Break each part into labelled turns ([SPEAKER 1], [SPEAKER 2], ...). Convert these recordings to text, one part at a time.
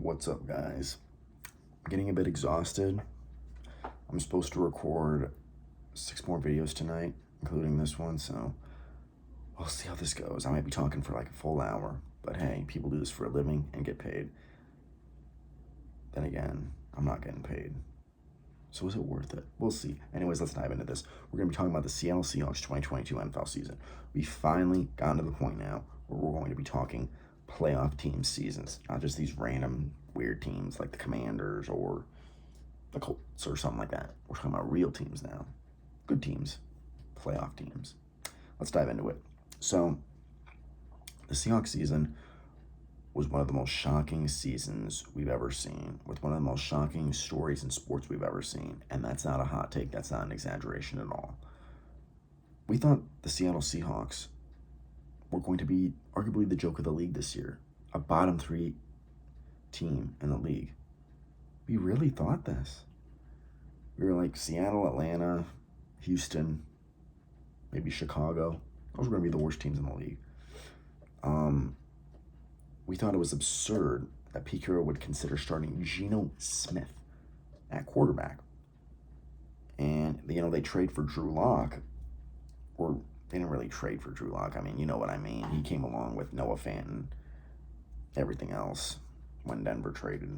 [SPEAKER 1] What's up, guys? I'm getting a bit exhausted. I'm supposed to record 6 more videos tonight, including this one, so we'll see how this goes. I might be talking for like a full hour, but hey, people do this for a living and get paid. Then again, I'm not getting paid. So is it worth it? We'll see. Anyways, let's dive into this. We're going to be talking about the Seattle Seahawks 2022 NFL season. We finally gotten to the point now where we're going to be talking playoff team seasons, not just these random weird teams like the Commanders or the Colts or something like that. We're talking about real teams now. Good teams. Playoff teams. Let's dive into it. So, the Seahawks season was one of the most shocking seasons we've ever seen, with one of the most shocking stories in sports we've ever seen. And that's not a hot take, that's not an exaggeration at all. We thought the Seattle Seahawks were going to be arguably the joke of the league this year, a bottom 3 team in the league. We really thought this. We were like Seattle, Atlanta, Houston, maybe Chicago. Those were going to be the worst teams in the league. We thought it was absurd that Pete Carroll would consider starting Geno Smith at quarterback. And, they trade for Drew Lock, or they didn't really trade for Drew Lock. I mean, you know what I mean. He came along with Noah Fant, everything else when Denver traded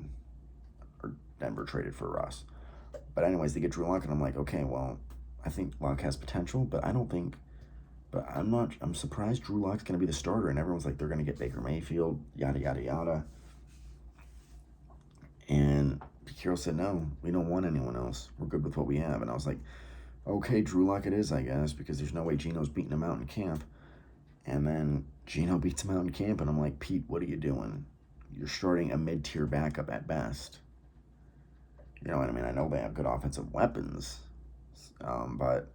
[SPEAKER 1] for Russ. But anyways, they get Drew Lock, and I'm like, okay, well, I think Lock has potential, but I'm surprised Drew Lock's going to be the starter, and everyone's like, they're going to get Baker Mayfield, yada, yada, yada. And Pete Carroll said, no, we don't want anyone else. We're good with what we have. And I was like, okay, Drew Lock it is, I guess, because there's no way Geno's beating him out in camp. And then Geno beats him out in camp, and I'm like, Pete, what are you doing? You're starting a mid-tier backup at best. You know what I mean? I know they have good offensive weapons, but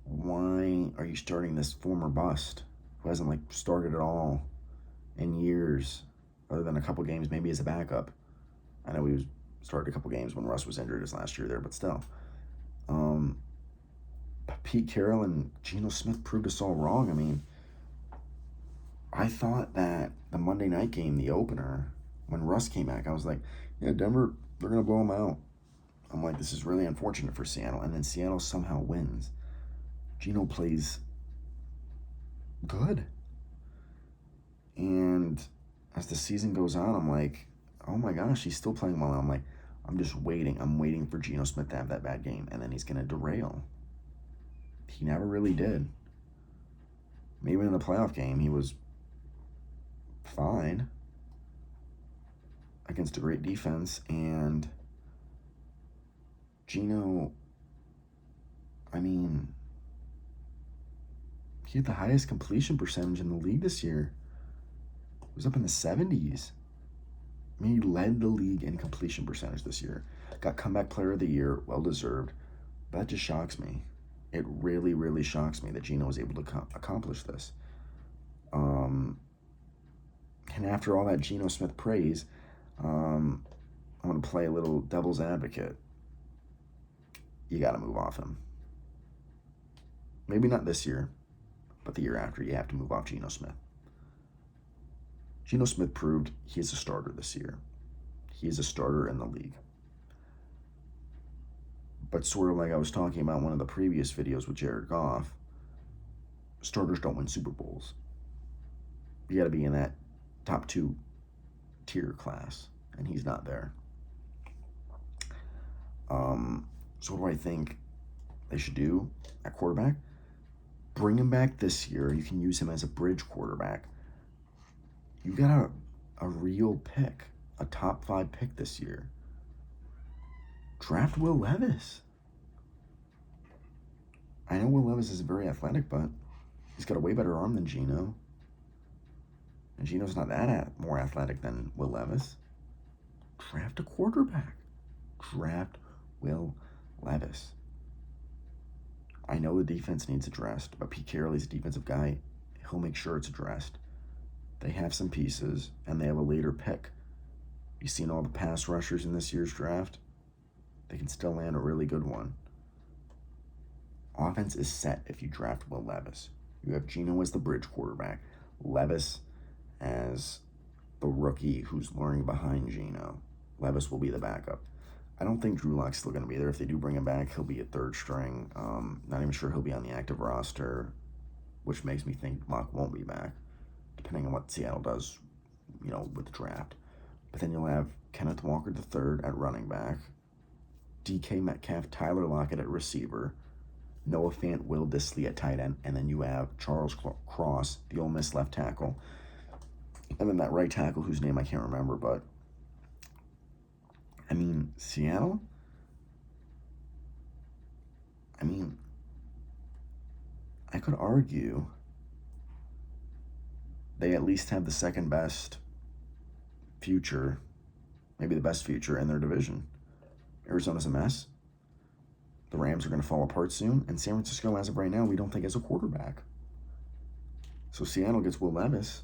[SPEAKER 1] why are you starting this former bust who hasn't started at all in years, other than a couple games maybe as a backup? I know he started a couple games when Russ was injured his last year there, but still. Pete Carroll and Geno Smith proved us all wrong. I mean, I thought that the Monday night game, the opener, when Russ came back, I was like, yeah, Denver, they're going to blow him out. I'm like, this is really unfortunate for Seattle. And then Seattle somehow wins. Geno plays good. And as the season goes on, I'm like, oh my gosh, he's still playing well. I'm like, I'm just waiting. I'm waiting for Geno Smith to have that bad game, and then he's going to derail. He never really did. Maybe in the playoff game, he was fine against a great defense, and Geno, I mean, he had the highest completion percentage in the league this year. It was up in the 70s. I mean, he led the league in completion percentage this year. Got comeback player of the year, well deserved. That just shocks me. It really, really shocks me that Geno was able to accomplish this. And after all that Geno Smith praise, I'm going to play a little devil's advocate. You got to move off him. Maybe not this year, but the year after, you have to move off Geno Smith. Geno Smith proved he is a starter this year. He is a starter in the league. But sort of like I was talking about in one of the previous videos with Jared Goff, starters don't win Super Bowls. You got to be in that top 2 tier class, and he's not there. So what do I think they should do at quarterback? Bring him back this year. You can use him as a bridge quarterback. You got a real pick, a top 5 pick this year. Draft Will Levis. I know Will Levis is very athletic, but he's got a way better arm than Geno. And Geno's not that more athletic than Will Levis. Draft a quarterback. Draft Will Levis. I know the defense needs addressed, but Pete Carroll is a defensive guy. He'll make sure it's addressed. They have some pieces, and they have a later pick. You've seen all the pass rushers in this year's draft. They can still land a really good one. Offense is set if you draft Will Levis. You have Geno as the bridge quarterback, Levis as the rookie who's learning behind Geno. Levis will be the backup. I don't think Drew Lock's still going to be there. If they do bring him back, he'll be a third string. Not even sure he'll be on the active roster, which makes me think Lock won't be back, depending on what Seattle does, with the draft. But then you'll have Kenneth Walker III at running back, DK Metcalf, Tyler Lockett at receiver, Noah Fant, Will Dissly at tight end, and then you have Charles Cross, the Ole Miss left tackle, and then that right tackle whose name I can't remember, but Seattle, I could argue they at least have the second best future, maybe the best future in their division. Arizona's a mess. The Rams are going to fall apart soon, and San Francisco, as of right now, we don't think has a quarterback. So Seattle gets Will Levis.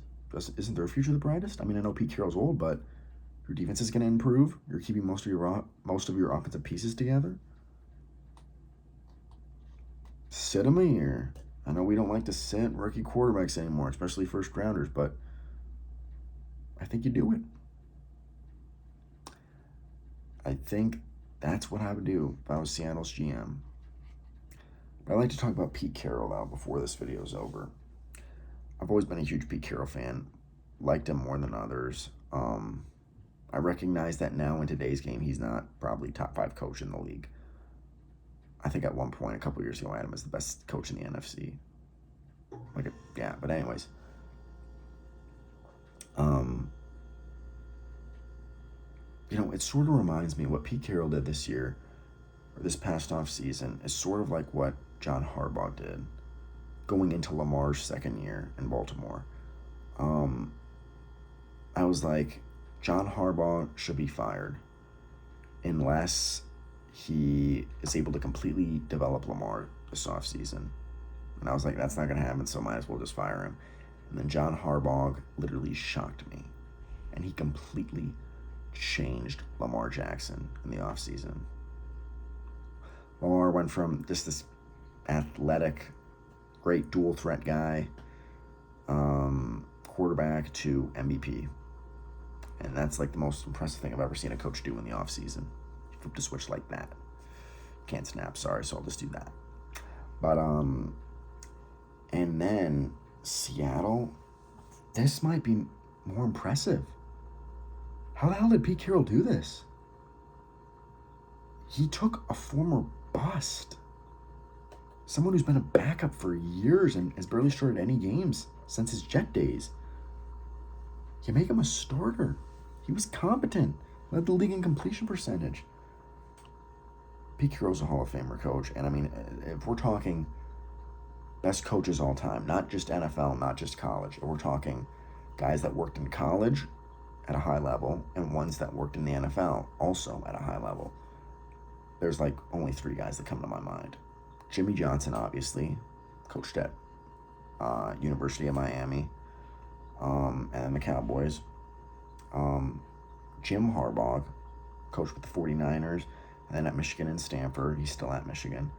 [SPEAKER 1] Isn't their future the brightest? I know Pete Carroll's old, but your defense is going to improve. You're keeping most of your offensive pieces together. Sit him here. I know we don't like to sit rookie quarterbacks anymore, especially first rounders, but I think you do it. I think that's what I would do if I was Seattle's GM. But I'd like to talk about Pete Carroll now before this video is over. I've always been a huge Pete Carroll fan. Liked him more than others. I recognize that now in today's game, he's not probably top 5 coach in the league. I think at one point, a couple years ago, I had him as the best coach in the NFC. But anyways. It sort of reminds me of what Pete Carroll did this year, or this past off season, is sort of like what John Harbaugh did going into Lamar's second year in Baltimore. I was like, John Harbaugh should be fired unless he is able to completely develop Lamar this offseason. And I was like, that's not going to happen, so might as well just fire him. And then John Harbaugh literally shocked me. And he completely changed Lamar Jackson in the offseason. Lamar went from just this athletic, great dual threat guy, quarterback to MVP. And that's like the most impressive thing I've ever seen a coach do in the offseason. He flipped a switch like that. Can't snap, sorry, so I'll just do that. But, and then Seattle, this might be more impressive. How the hell did Pete Carroll do this? He took a former bust, someone who's been a backup for years and has barely started any games since his Jet days. You make him a starter. He was competent, led the league in completion percentage. Pete Carroll's a Hall of Famer coach, and if we're talking best coaches all time, not just NFL, not just college, if we're talking guys that worked in college at a high level and ones that worked in the NFL also at a high level, there's like only 3 guys that come to my mind. Jimmy Johnson, obviously, coached at University of Miami, and the Cowboys. Jim Harbaugh, coached with the 49ers, and then at Michigan and Stanford. He's still at Michigan.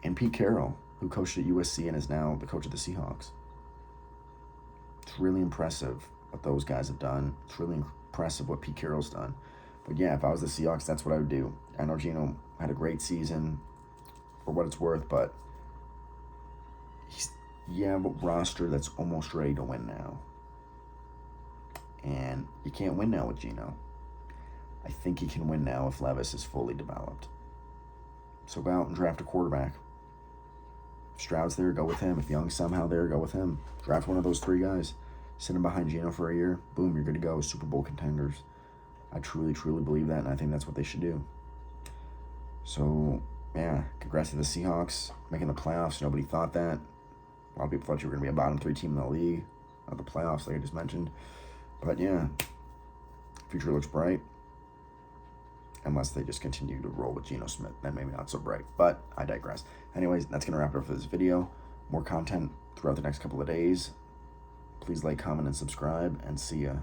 [SPEAKER 1] And Pete Carroll, who coached at USC and is now the coach of the Seahawks. It's really impressive what those guys have done. It's really impressive what Pete Carroll's done. But yeah, if I was the Seahawks, that's what I would do. I know Geno had a great season for what it's worth, but you have a roster that's almost ready to win now. And you can't win now with Geno. I think he can win now if Levis is fully developed. So go out and draft a quarterback. If Stroud's there, go with him. If Young's somehow there, go with him. Draft one of those 3 guys. Sit him behind Geno for a year. Boom, you're good to go. Super Bowl contenders. I truly, truly believe that, and I think that's what they should do. So, yeah, congrats to the Seahawks making the playoffs. Nobody thought that. A lot of people thought you were going to be a bottom 3 team in the league. Not the playoffs, like I just mentioned. But, yeah, future looks bright. Unless they just continue to roll with Geno Smith. Then maybe not so bright. But I digress. Anyways, that's going to wrap it up for this video. More content throughout the next couple of days. Please like, comment, and subscribe. And see ya.